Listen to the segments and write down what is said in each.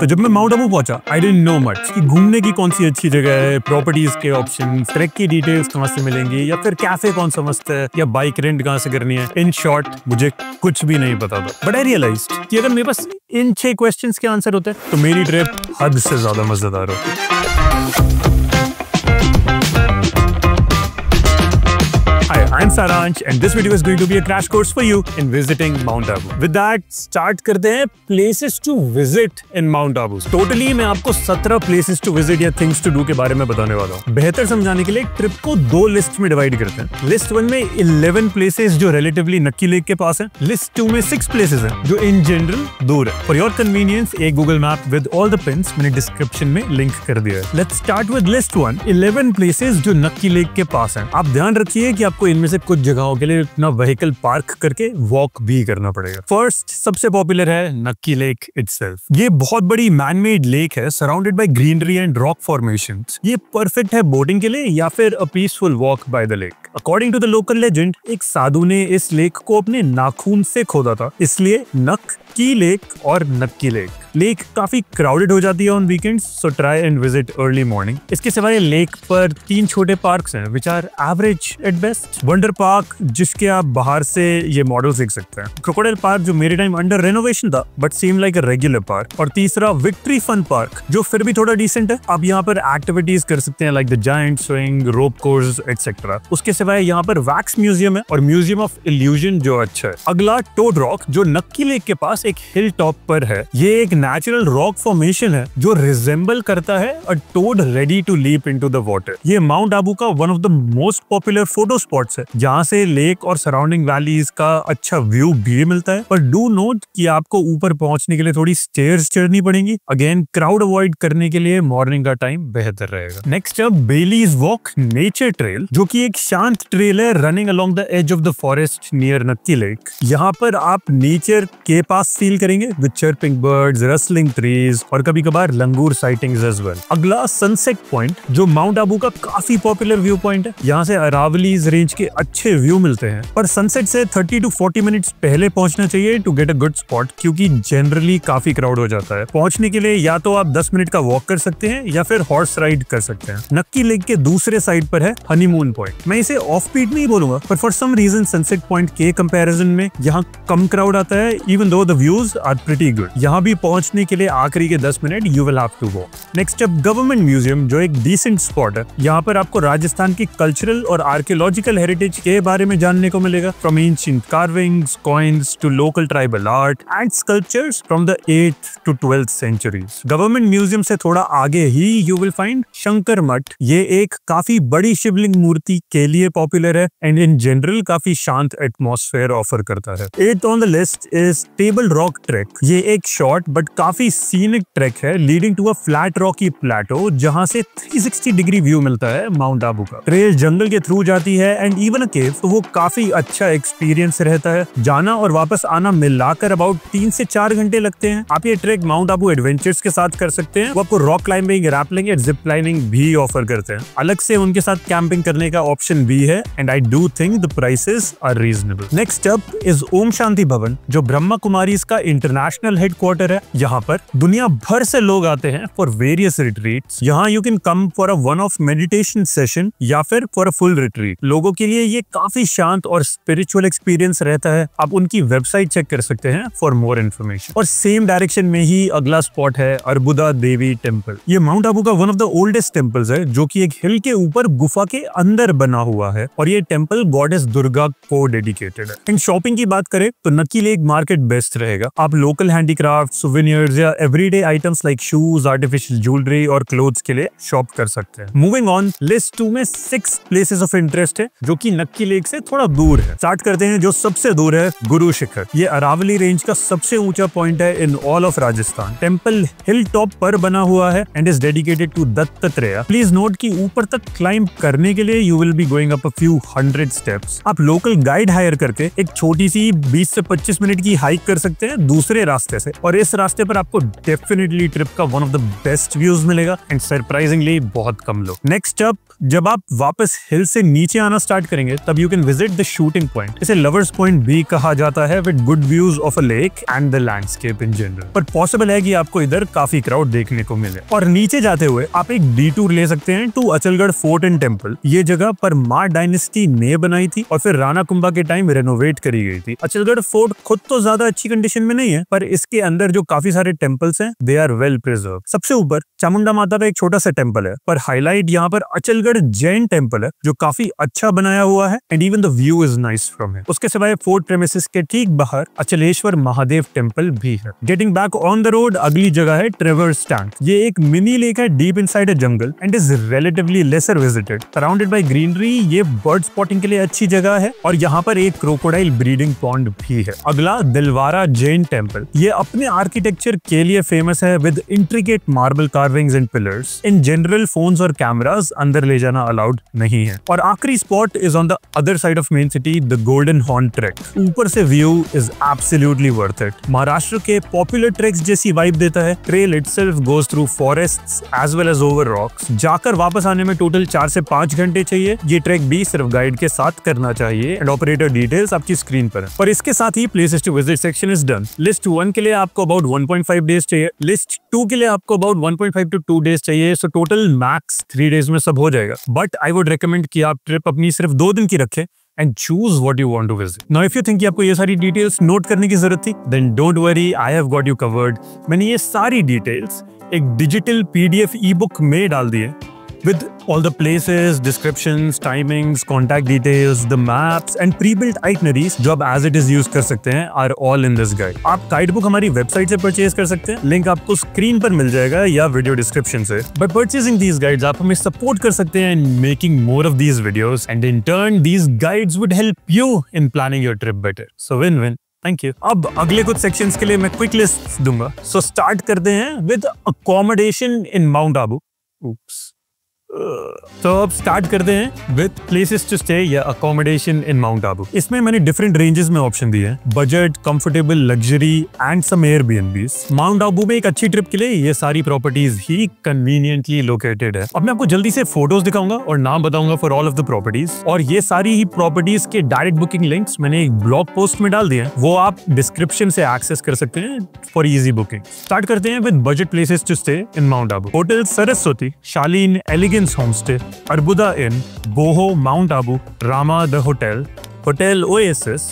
तो जब मैं माउंट आबू पहुंचा आई डिडंट नो मच कि घूमने की कौन सी अच्छी जगह है, प्रॉपर्टीज के ऑप्शन, ट्रैक की डिटेल्स कहां से मिलेंगी, या फिर कैफे कौन सा मस्त है, या बाइक रेंट कहां से करनी है। इन शॉर्ट मुझे कुछ भी नहीं पता था, बट आई रियलाइज्ड कि अगर मेरे पास इन 6 क्वेश्चंस के आंसर होते तो मेरी ट्रिप हद से ज्यादा मजेदार होती। Hi, I'm Saransh and this video is going to be a crash course for you in visiting Mount Abu. With that, start करते हैं places to visit in Mount Abu. Totally मैं आपको 17 places to visit या things to do के बारे में बताने वाला हूँ। बेहतर समझाने के लिए ट्रिप को 2 लिस्ट में डिवाइड करते हैं। लिस्ट 1 में 11 places जो relatively नक्की लेक के पास है। लिस्ट 2 में 6 places हैं जो in general दूर है। For your convenience, एक Google Map with all the pins मैंने description में लिंक कर दिया है। Let's start with list 1, 11 places जो नक्की लेक के पास हैं। आप ध्यान रखिए कि आपको इनमें से कुछ जगहों के लिए अपना व्हीकल पार्क करके वॉक भी करना पड़ेगा। फर्स्ट सबसे पॉपुलर है नक्की लेक इटसेल्फ। ये बहुत बड़ी मैन मेड लेक है surrounded by greenery and rock formations. ये परफेक्ट है बोटिंग के लिए या फिर a peaceful walk by the lake. According to the local legend, एक साधु ने इस लेक को अपने नाखून से खोदा था, इसलिए नक की लेक और नक्की लेक। लेक काफी क्राउडेड हो जाती है on weekends, so try and visit early morning. इसके सिवाय लेक पर 3 छोटे पार्क्स हैं which are average at best. Wonder park जिसके आप बाहर से ये मॉडल्स देख सकते हैं। क्रोकोडाइल पार्क जो मेरे टाइम अंडर रेनोवेशन था but seem like a regular park. और तीसरा विक्ट्री फन पार्क जो फिर भी थोड़ा डिसेंट है। आप यहाँ पर एक्टिविटीज कर सकते हैं like the giant swing, rope course etcetera. उसके सिवाय यहाँ पर वैक्स म्यूजियम है और म्यूजियम ऑफ इल्यूजन जो अच्छा है। अगला टोड रॉक जो नक्की लेक के पास एक हिल टॉप पर है। ये एक नेचुरल रॉक फॉर्मेशन है जो रिजेंबल करता है a toad ready to leap into the water. ये माउंट आबू का one of the most popular photo spots है जहाँ से लेक और सराउंडिंग वैलीज का अच्छा व्यू भी मिलता है। पर डू नोट कि आपको ऊपर पहुंचने के लिए थोड़ी स्टेयर्स चढ़नी पड़ेंगी। अगेन क्राउड अवॉइड करने के लिए मॉर्निंग का टाइम बेहतर रहेगा। नेक्स्ट अब बेलीज वॉक नेचर ट्रेल जो कि एक शांत ट्रेल है running along the edge of the forest near Nakki lake. यहाँ पर आप नेचर के पास फील करेंगे with chirping birds, rustling trees और कभी कभार लंगूर साइटिंग्स एज वेल। अगला सनसेट पॉइंट जो माउंट आबू का काफी पॉपुलर व्यू पॉइंट है। यहाँ से अरावलीज रेंज के अच्छे व्यू मिलते हैं, पर सनसेट से 30 to 40 मिनट्स पहले पहुंचना चाहिए to get a good spot क्योंकि जनरली काफी क्राउड हो जाता है। पहुंचने के लिए या तो आप 10 मिनट का वॉक कर सकते हैं या फिर हॉर्स राइड कर सकते हैं। नक्की लेक के दूसरे साइड पर है हनीमून पॉइंट। मैं इसे ऑफ बीट नहीं बोलूंगा पर for some reason sunset point के कंपैरिजन में यहाँ कम क्राउड आता है even though the views are pretty good. यहाँ भी पहुंचने के लिए आखिरी के 10 minute you will have to walk. Next up government museum जो एक डिसेंट स्पॉट है। यहाँ पर आपको राजस्थान की कल्चरल और आर्कियोलॉजिकल हेरिटेज के बारे में जानने को मिलेगा from ancient carvings, coins to local tribal art and sculptures from the 8th to 12th centuries. Government museum से थोड़ा आगे ही you will find Shankar Math. ये एक काफी बड़ी शिवलिंग मूर्ति के लिए पॉपुलर है एंड इन जनरल काफी शांत एटमॉस्फेयर ऑफर करता है। 8th on the list is Table Rock track. ये एक शॉर्ट बट काफी सीनिक ट्रैक है leading to a flat rocky plateau जहां से 360 डिग्री व्यू मिलता है माउंट आबू का। ट्रेल जंगल के थ्रू जाती है एंड इवन अ केव, तो वो काफी अच्छा एक्सपीरियंस रहता है। जाना और वापस आना मिलाकर अबाउट 3 से 4 घंटे लगते हैं। आप ये ट्रैक माउंट आबू एडवेंचर्स के साथ कर सकते हैं। वो आपको रॉक क्लाइंबिंग, रैपलिंग या जिप लाइनिंग भी ऑफर करते हैं। अलग से उनके साथ कैंपिंग करने का ऑप्शन भी है and I do think the prices are reasonable. Next up is Om Shanti Bhavan जो ब्रह्मा कुमारीज का इंटरनेशनल हेडक्वार्टर है। यहाँ पर दुनिया भर से लोग आते हैं फॉर वेरियस रिट्रीट्स। यहाँ you can come for a one of meditation session या फिर फॉर अ फुल रिट्रीट। लोगों के लिए ये काफी शांत और स्पिरिचुअल एक्सपीरियंस रहता है। आप उनकी वेबसाइट चेक कर सकते हैं फॉर मोर इन्फॉर्मेशन। और सेम डायरेक्शन में ही अगला स्पॉट है अर्बुदा देवी टेम्पल। ये माउंट आबू का one of the oldest temples है जो कि एक हिल के ऊपर गुफा के अंदर बना हुआ है और ये टेम्पल गॉडेस दुर्गा को डेडिकेटेड है। एंड शॉपिंग की बात करें तो नक्की लेक मार्केट बेस्ट रहेगा। आप लोकल हैंडीक्राफ्ट, सोवेनियर्स या everyday items like shoes, artificial jewellery और क्लोथ्स के लिए शॉप कर सकते हैं। मूविंग ऑन, लिस्ट 2 में 6 प्लेसेस ऑफ इंटरेस्ट है जो कि नक्की लेक से थोड़ा दूर है। स्टार्ट करते हैं जो सबसे दूर है, गुरु शिखर। ये अरावली रेंज का सबसे ऊंचा पॉइंट है in all of Rajasthan. Temple hill top पर बना हुआ है and is dedicated to Dattatreya. Please note कि ऊपर तक क्लाइंब करने के लिए you will be going up a few 100 steps. आप लोकल गाइड हायर करके एक छोटी सी 20 से 25 मिनट की हाइक कर सकते हैं दूसरे रास्ते से, और इस रास्ते रास्ते पर आपको डेफिनेटली ट्रिप का one of the best views मिलेगा एंड सरप्राइजिंगली बहुत कम लोग। नेक्स्ट अप, जब आप वापस हिल से नीचे आना स्टार्ट करेंगे तब you can visit the shooting point. इसे लवर्स पॉइंट भी कहा जाता है with good views of a lake and the landscape in general. पर पॉसिबल है कि आपको इधर काफी क्राउड देखने को मिले। और नीचे जाते हुए आप एक डिटूर ले सकते हैं to Achalgarh fort and temple. ये जगह पर मार डायनेस्टी ने बनाई थी और फिर राणा कुंभा के टाइम रेनोवेट करी गई थी। अचलगढ़ फोर्ट खुद तो ज्यादा अच्छी कंडीशन में नहीं है, पर इसके अंदर जो काफी सारे टेम्पल्स हैं दे आर वेल प्रिजर्व। सबसे ऊपर चामुंडा माता का एक छोटा सा टेम्पल है, पर हाईलाइट यहाँ पर अचलगढ़ जैन टेम्पल है जो काफी अच्छा बनाया हुआ है and even the view is nice from here. उसके सिवाय फोर्ट प्रेमिसेस के ठीक बाहर अचलेश्वर महादेव टेम्पल भी है। Getting back on the road, अगली जगह है ट्रेवर्स टैंक। ये एक मिनी लेक है deep inside a jungle and is relatively laser visited. Surrounded by greenery, ये बर्ड स्पॉटिंग के लिए अच्छी जगह है और यहाँ पर एक क्रोकोडाइल ब्रीडिंग पॉन्ड भी है। अगला दिलवारा जैन टेम्पल। ये अपने आर्किटेक्चर के लिए फेमस है with intricate marble carvings and pillars. In general phones और कैमरास अंदर ले जाना अलाउड नहीं है। और आखिरी spot is on the other side of main city, the Golden Horn track. ऊपर से view is absolutely worth it. Maharashtra के पॉपुलर ट्रैक्स जैसी वाइब देता है। Trail itself goes through forests as well as over rocks. जाकर वापस आने में टोटल 4 से 5 घंटे चाहिए। ये ट्रैक भी सिर्फ गाइड के साथ करना चाहिए एंड ऑपरेटर डिटेल्स आपकी स्क्रीन पर है। और इसके साथ ही places to visit section is done. List 1 के लिए आपको अबाउट 1.5 डेज चाहिए। लिस्ट 2 के लिए आपको अबाउट 1.5 to 2 डेज चाहिए। सो टोटल मैक्स 3 डेज में सब हो जाएगा। बट आई वुड रिकमेंड कि आप ट्रिप अपनी सिर्फ 2 दिन की रखें and choose what you want to visit. Now if you think कि आपको ये सारी डिटेल्स नोट करने की जरूरत थी, then don't worry, I have got you covered. मैंने ये सारी डिटेल्स एक डिजिटल PDF ई-बुक में डाल दी है with all the places, descriptions, timings, contact details, the maps and pre-built itineraries जो आप as it is use कर सकते हैं are all in this guide. आप गाइड बुक हमारी वेबसाइट से परचेज कर सकते हैं। लिंक आपको स्क्रीन पर मिल जाएगा या वीडियो डिस्क्रिप्शन से। By purchasing these guides आप हमें सपोर्ट कर सकते हैं in making more of these videos and in turn these guides would help you in planning your trip better. So win-win. Thank you. अब अगले कुछ सेक्शंस के लिए मैं क्विक लिस्ट दूंगा। सो स्टार्ट करते हैं with accommodation in Mount Abu. तो अब स्टार्ट करते हैं विद प्लेसेस टू स्टे या अकोमोडेशन इन माउंट आबू। इसमें मैंने डिफरेंट रेंजेस में ऑप्शन दिए हैं, budget, comfortable, luxury and some Airbnbs. Mount Abu में एक अच्छी ट्रिप के लिए ये सारी प्रॉपर्टीज ही कन्वीनियंटली लोकेटेड है। अब मैं आपको जल्दी से फोटोज दिखाऊंगा और नाम बताऊंगा for all of the properties. और ये सारी ही प्रॉपर्टीज के डायरेक्ट बुकिंग लिंक्स मैंने एक ब्लॉग पोस्ट में डाल दिए हैं, वो आप डिस्क्रिप्शन से एक्सेस कर सकते हैं फॉर इजी बुकिंग। स्टार्ट करते हैं with budget places to stay in Mount Abu. Hotel Saraswati, Shaleen Elegance Homestay, Arbuda Inn, Boho Mount Abu, Rama The Hotel, Hotel Oasis,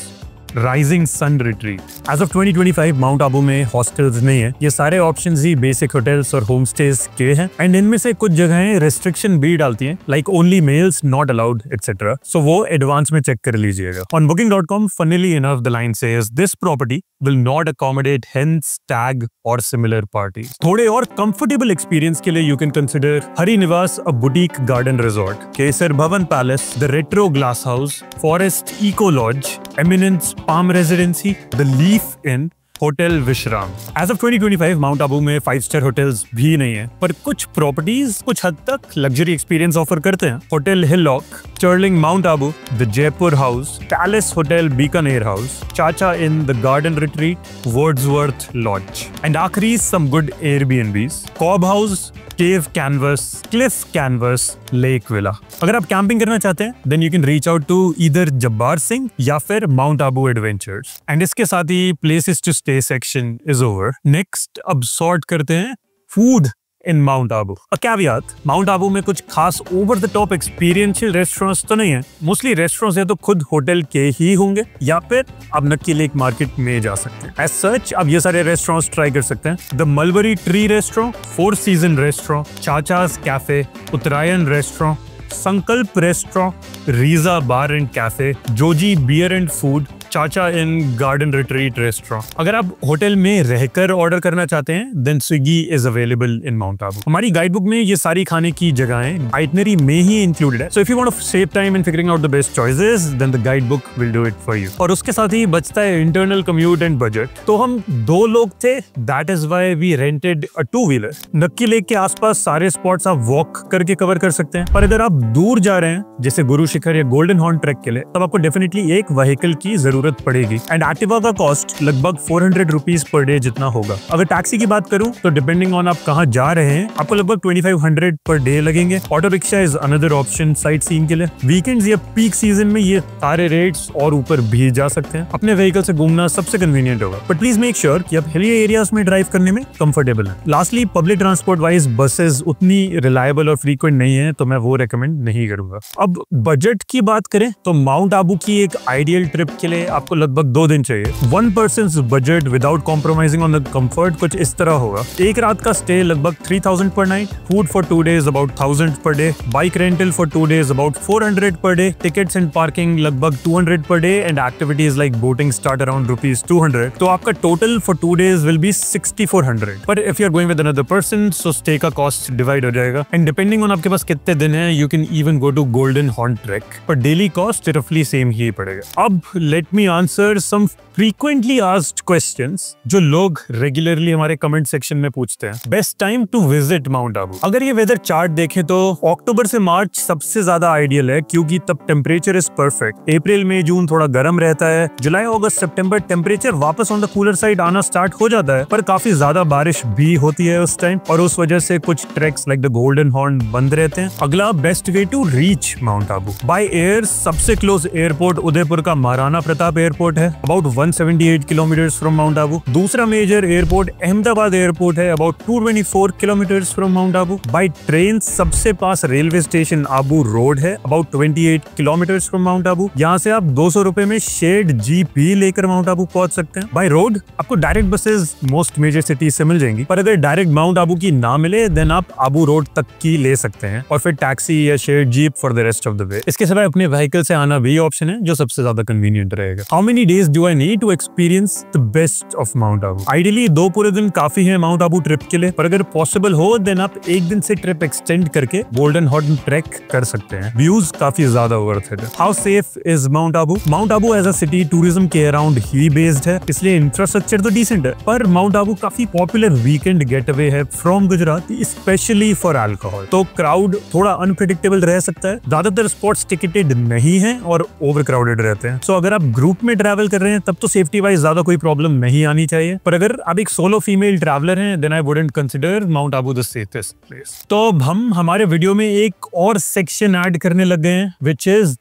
Rising Sun Retreat. As of 2025 Mount Abu में हॉस्टल्स नहीं है। ये सारे ऑप्शंस ही बेसिक होटल्स और home stays के हैं एंड इनमें से कुछ जगहें रेस्ट्रिक्शन भी डालती हैं like only males not allowed etcetera. So वो एडवांस में चेक कर लीजिएगा। ऑन booking.com funnily enough the line says this property will not accommodate hens, stag or similar parties. थोड़े और कंफर्टेबल एक्सपीरियंस के लिए you can consider Hari Niwas a boutique garden resort, Kesar Bhawan Palace, the Retro Glass House, Forest Eco Lodge, Eminence Palm Residency, the Leaf Inn, Hotel Vishram. As of 2025 Mount Abu में 5 star hotels भी नहीं है, पर कुछ प्रॉपर्टीज कुछ हद तक लग्जरी एक्सपीरियंस ऑफर करते हैं। Hotel Hillock, Sterling Mount Abu, the Jaipur House, Palace Hotel Bikaner House, Chacha Inn, the Garden Retreat, Wordsworth Lodge and आखिरी some good Airbnbs, Cob House, Cave Canvas, Cliff Canvas, Lake Villa. अगर आप camping करना चाहते हैं then you can reach out to either Jabbar Singh या फिर Mount Abu adventures. And इसके साथ ही places to stay section is over. Next अब सॉर्ट करते हैं food in Mount Abu. A caveat, Mount Abu में कुछ खास over the top experiential restaurants तो नहीं है। मोस्टली रेस्टोरेंट्स या तो खुद होटल के ही होंगे या फिर आप नक्की लेक मार्केट में जा सकते हैं। एज सच आप ये सारे रेस्टोरेंट्स ट्राई कर सकते हैं। The Mulberry Tree restaurant, Four Season restaurant, Chacha's Cafe, Uttarayan restaurant, Sankalp restaurant, Riza bar and cafe, Joji beer and food, Chacha Inn garden retreat restaurant. अगर आप होटल में रहकर ऑर्डर करना चाहते हैं then Swiggy is available in Mount Abu. हमारी गाइड बुक में ये सारी खाने की जगहें आइटनरी में ही इंक्लूडेड है। So if you want to save time in figuring out the best choices then the guide book will do it for you. और उसके साथ ही बचता है इंटरनल कम्यूट एंड बजट। तो हम 2 लोग थे, that is why we rented a two wheeler. Nakki lake के आसपास सारे स्पॉट्स आप वॉक करके कवर कर सकते हैं, पर अगर आप दूर जा रहे हैं जैसे गुरु शिखर या गोल्डन हॉर्न ट्रैक के लिए तब आपको डेफिनेटली एक व्हीकल की जरूरत जरूरत पड़ेगी। एंड एक्टिवा का कॉस्ट लगभग 400 रुपीज पर डे जितना होगा। अगर टैक्सी की बात करूं तो डिपेंडिंग ऑन आप कहाँ जा रहे हैं आपको लगभग 2500 पर डे लगेंगे। Auto rickshaw is another option sight seeing के लिए। वीकेंड्स या पीक सीजन में ये सारे रेट्स और ऊपर भी जा सकते हैं। अपने व्हीकल से घूमना सबसे कन्वीनियंट होगा, बट प्लीज मेक श्योर कि आप हिली एरियाज में ड्राइव करने में कंफर्टेबल है। Lastly public transport wise buses उतनी रिलायबल और फ्रीक्वेंट नहीं है, तो मैं वो रेकमेंड नहीं करूंगा। अब बजट की बात करें तो माउंट आबू की एक आइडियल ट्रिप के लिए आपको लगभग 2 दिन चाहिए। 1 persons budget without compromising on the comfort कुछ इस तरह होगा। एक रात का स्टे लगभग 3000 पर night, food for 2 days about 1000 per day, bike rental for 2 days about 400 per day, tickets and parking लगभग 200 per day, and activities like boating start around ₹200. तो आपका total for 2 days will be 6400. पर if you are going with another person, so stay का cost divide हो जाएगा, and depending on आपके पास कितने दिन हैं, you can even go to Golden Horn Trek, पर daily cost roughly same ही पड़ेगा। अब let me answer some frequently asked questions जो लोग रेगुलरली हमारे कमेंट सेक्शन में पूछते हैं। Best time to visit Mount Abu. अगर ये वेदर चार्ट देखें तो अक्टूबर से मार्च सबसे ज्यादा आइडियल है, क्योंकि तब टेम्परेचर इज परफेक्ट। अप्रैल मई जून थोड़ा गर्म रहता है। जुलाई अगस्त सितंबर टेम्परेचर वापस ऑन द कूलर साइड आना स्टार्ट हो जाता है, पर काफी ज्यादा बारिश भी होती है उस टाइम, और उस वजह से कुछ tracks like the Golden Horn बंद रहते हैं। अगला best way to reach Mount Abu by air. सबसे क्लोज एयरपोर्ट उदयपुर का महाराणा प्रताप एयरपोर्ट है, about 178 kilometres from Mount Abu. दूसरा मेजर एयरपोर्ट अहमदाबाद एयरपोर्ट है, about 224 kilometres from Mount Abu. By train सबसे पास रेलवे स्टेशन आबू रोड है, about 28 kilometres from Mount Abu. यहाँ से आप 200 रुपए में शेयर्ड जीप भी लेकर माउंट आबू पहुंच सकते हैं। बाय रोड आपको direct buses most major cities से मिल जाएंगी, पर अगर डायरेक्ट माउंट आबू की ना मिले देन आप आबू रोड तक की ले सकते हैं, और फिर टैक्सी या shared jeep for the rest of the way. इसके सिवाय अपने व्हीकल से आना भी ऑप्शन है, जो सबसे ज्यादा कन्वीनियंट रहेगा। How many days do I need to experience the best of Mount Abu? Ideally 2 पूरे दिन काफी है माउंट आबू ट्रिप के लिए, पर अगर पॉसिबल हो देन आप 1 दिन से ट्रिप एक्सटेंड करके गोल्डन हॉर्न ट्रैक कर सकते हैं। व्यूज काफी ज्यादा वर्थ इट है। How safe is Mount Abu? Mount Abu as a city tourism के अराउंड ही बेस्ड है, इसलिए इंफ्रास्ट्रक्चर तो डिसेंट है, पर माउंट आबू काफी पॉपुलर वीकेंड गेटअवे है from Gujarat, specially for alcohol. तो क्राउड थोड़ा अनप्रेडिक्टेबल रह सकता है। ज्यादातर स्पॉट्स टिकटेड नहीं है और ओवर क्राउडेड रहते हैं। सो अगर आप ग्रुप में ट्रैवल कर रहे हैं तब तो सेफ्टी वाइज ज्यादा कोई प्रॉब्लम नहीं आनी चाहिए, पर अगर आप एक सोलो फीमेल ट्रैवलर हैं then I wouldn't consider Mount Abu the safest place. तो अब हम हमारे वीडियो में एक और सेक्शन ऐड करने लग गए हैं, which is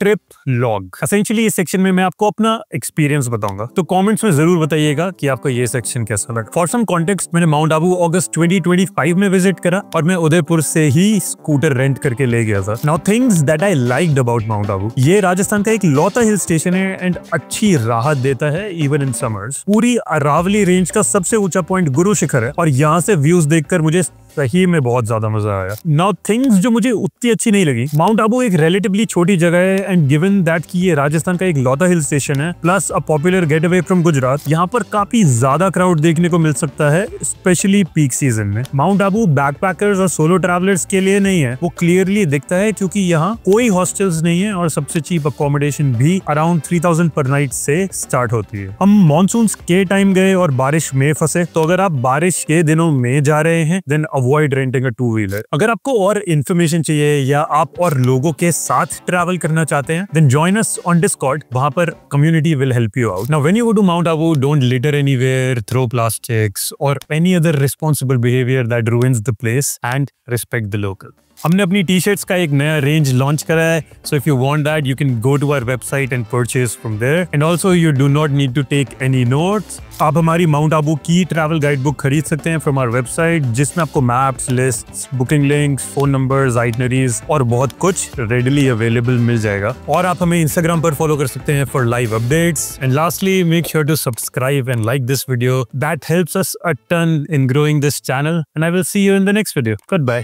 trip log. Essentially इस सेक्शन में मैं आपको अपना एक्सपीरियंस बताऊंगा, तो कमेंट्स में जरूर बताइएगा कि आपको ये सेक्शन कैसा लगा। फॉर सम कॉन्टेक्स्ट, मैंने माउंट आबू अगस्त 2025 में विजिट करा और मैं उदयपुर से ही स्कूटर रेंट करके ले गया था। Now things that I liked about mount Abu, ये राजस्थान का एक लौता हिल स्टेशन है एंड अच्छी राहत देता है इवन इन समर्स। पूरी अरावली रेंज का सबसे ऊंचा पॉइंट गुरु शिखर है, और यहाँ से व्यूज देखकर मुझे सही में बहुत ज्यादा मजा आया। नाउ थिंग्स जो मुझे उतनी अच्छी नहीं लगी, माउंट आबू एक रिलेटिवली छोटी जगह है, एंड गिवन दैट कि ये राजस्थान का एक लौता हिल स्टेशन है plus a popular get away from Gujarat, यहाँ पर काफी ज्यादा क्राउड देखने को मिल सकता है, स्पेशली पीक सीजन में। माउंट आबू बैकपैकर्स और सोलो ट्रैवलर्स के लिए नहीं है, वो क्लियरली दिखता है, क्योंकि यहाँ कोई हॉस्टल्स नहीं है और सबसे चीप अकोमोडेशन भी अराउंड 3000 पर नाइट से स्टार्ट होती है। हम मॉनसून के टाइम गए और बारिश में फंसे, तो अगर आप बारिश के दिनों में जा रहे हैं देन अवॉइड रेंटिंग अ 2-wheeler। अगर आपको और इन्फॉर्मेशन चाहिए या आप और लोगों के साथ ट्रैवल करना चाहते हैं then join us on Discord, वहां पर community will help you out. Now when you go to Mount Abu, don't litter anywhere, throw plastics और any other responsible behaviour that ruins the place, and respect the local. हमने अपनी T shirts का एक नया range launch करा है, so if you want that you can go to our website and purchase from there, and also you do not need to take any notes. आप हमारी mount Abu की ट्रैवल गाइड बुक खरीद सकते हैं from our website, जिसमें आपको maps, lists, booking links, phone numbers, itineraries और बहुत कुछ रेडिली अवेलेबल मिल जाएगा। और आप हमें इंस्टाग्राम पर फॉलो कर सकते हैं for live updates. And lastly, make sure to subscribe and like this video, that helps us a ton in growing this channel, and I will see you in the next video. Good bye.